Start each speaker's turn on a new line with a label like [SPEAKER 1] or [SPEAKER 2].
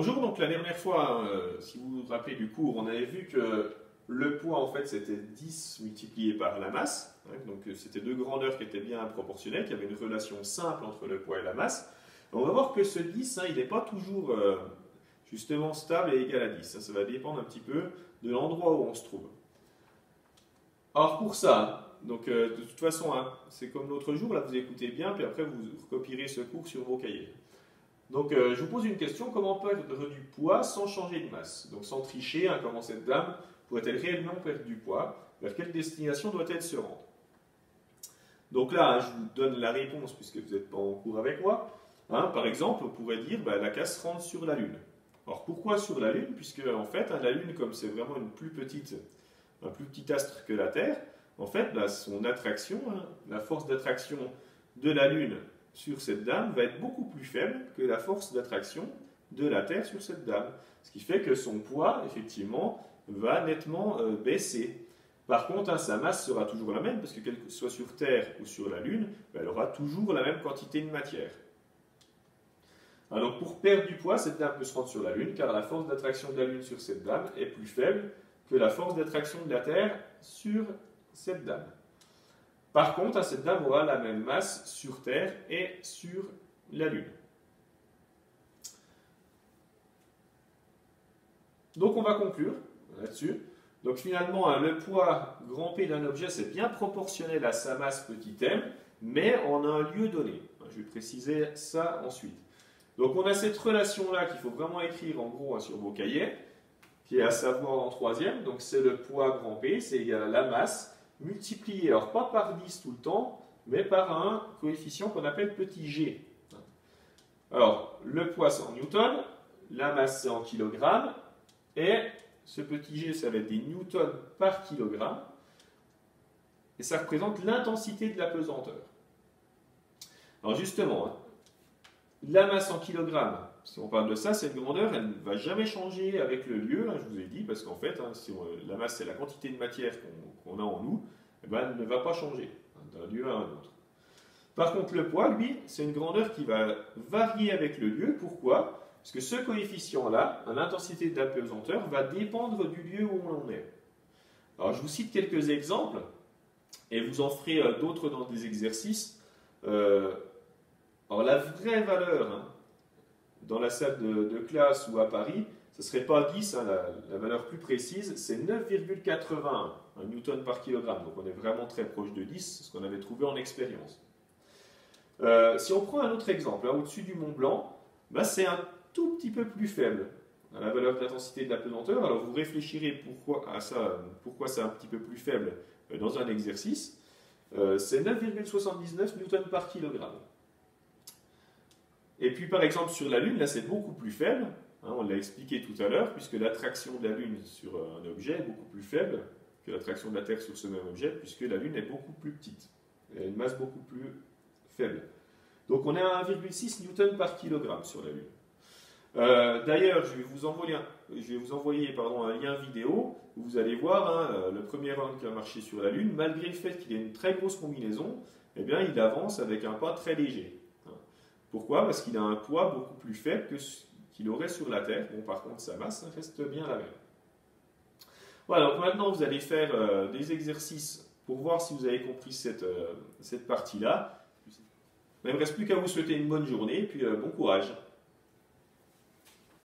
[SPEAKER 1] Bonjour, donc la dernière fois, si vous vous rappelez du cours, on avait vu que le poids en fait c'était 10 multiplié par la masse, hein, donc c'était deux grandeurs qui étaient bien proportionnelles, qu'il y avait une relation simple entre le poids et la masse. On va voir que ce 10, hein, il n'est pas toujours justement stable et égal à 10, hein, ça va dépendre un petit peu de l'endroit où on se trouve. Alors pour ça, donc, de toute façon, hein, c'est comme l'autre jour, là vous écoutez bien, puis après vous copierez ce cours sur vos cahiers. Donc je vous pose une question, comment perdre du poids sans changer de masse? Donc sans tricher, hein, comment cette dame pourrait-elle réellement perdre du poids? Vers quelle destination doit-elle se rendre? Donc là, hein, je vous donne la réponse puisque vous n'êtes pas en cours avec moi. Hein, par exemple, on pourrait dire, elle n'a qu'à se rendre sur la Lune. Alors pourquoi sur la Lune? Puisque en fait, hein, la Lune, comme c'est vraiment un plus petit astre que la Terre, en fait, son attraction, hein, la force d'attraction de la Lune sur cette dame va être beaucoup plus faible que la force d'attraction de la Terre sur cette dame. Ce qui fait que son poids, effectivement, va nettement baisser. Par contre, hein, sa masse sera toujours la même, parce que quelle que soit sur Terre ou sur la Lune, elle aura toujours la même quantité de matière. Alors, pour perdre du poids, cette dame peut se rendre sur la Lune, car la force d'attraction de la Lune sur cette dame est plus faible que la force d'attraction de la Terre sur cette dame. Par contre, cette dame aura la même masse sur Terre et sur la Lune. Donc on va conclure là-dessus. Donc finalement, le poids grand P d'un objet, c'est bien proportionnel à sa masse petit m, mais en un lieu donné. Je vais préciser ça ensuite. Donc on a cette relation-là qu'il faut vraiment écrire en gros sur vos cahiers, qui est à savoir en troisième. Donc c'est le poids grand P, c'est égal à la masse, multiplié, alors pas par 10 tout le temps, mais par un coefficient qu'on appelle petit g. Alors, le poids c'est en newton, la masse c'est en kilogrammes, et ce petit g ça va être des newtons par kilogramme, et ça représente l'intensité de la pesanteur. Alors justement, hein, la masse en kilogrammes, si on parle de ça, cette grandeur, elle ne va jamais changer avec le lieu, hein, je vous ai dit, parce qu'en fait, hein, la masse c'est la quantité de matière qu'on a en nous, elle ne va pas changer d'un lieu à un autre. Par contre, le poids, lui, c'est une grandeur qui va varier avec le lieu. Pourquoi? Parce que ce coefficient-là, l'intensité de la pesanteur, va dépendre du lieu où on est. Alors, je vous cite quelques exemples, et vous en ferez d'autres dans des exercices. Alors, la vraie valeur, hein, dans la salle de classe ou à Paris, ce ne serait pas 10, hein, la valeur plus précise, c'est 9,81 newton par kilogramme. Donc on est vraiment très proche de 10, c'est ce qu'on avait trouvé en expérience. Si on prend un autre exemple, hein, au-dessus du Mont Blanc, c'est un tout petit peu plus faible, hein, la valeur d'intensité de la pesanteur. Alors vous réfléchirez pourquoi c'est un petit peu plus faible dans un exercice. C'est 9,79 newton par kilogramme. Et puis par exemple sur la Lune, là c'est beaucoup plus faible. Hein, on l'a expliqué tout à l'heure, puisque l'attraction de la Lune sur un objet est beaucoup plus faible que l'attraction de la Terre sur ce même objet, puisque la Lune est beaucoup plus petite. Elle a une masse beaucoup plus faible. Donc on est à 1,6 newton par kilogramme sur la Lune. D'ailleurs, je vais vous envoyer un lien vidéo où vous allez voir hein, le premier homme qui a marché sur la Lune, malgré le fait qu'il ait une très grosse combinaison, eh bien, il avance avec un pas très léger. Pourquoi? Parce qu'il a un poids beaucoup plus faible que qu'il aurait sur la Terre. Bon, par contre, sa masse reste bien la même. Voilà, donc maintenant, vous allez faire des exercices pour voir si vous avez compris cette partie-là. Il ne me reste plus qu'à vous souhaiter une bonne journée et puis bon courage.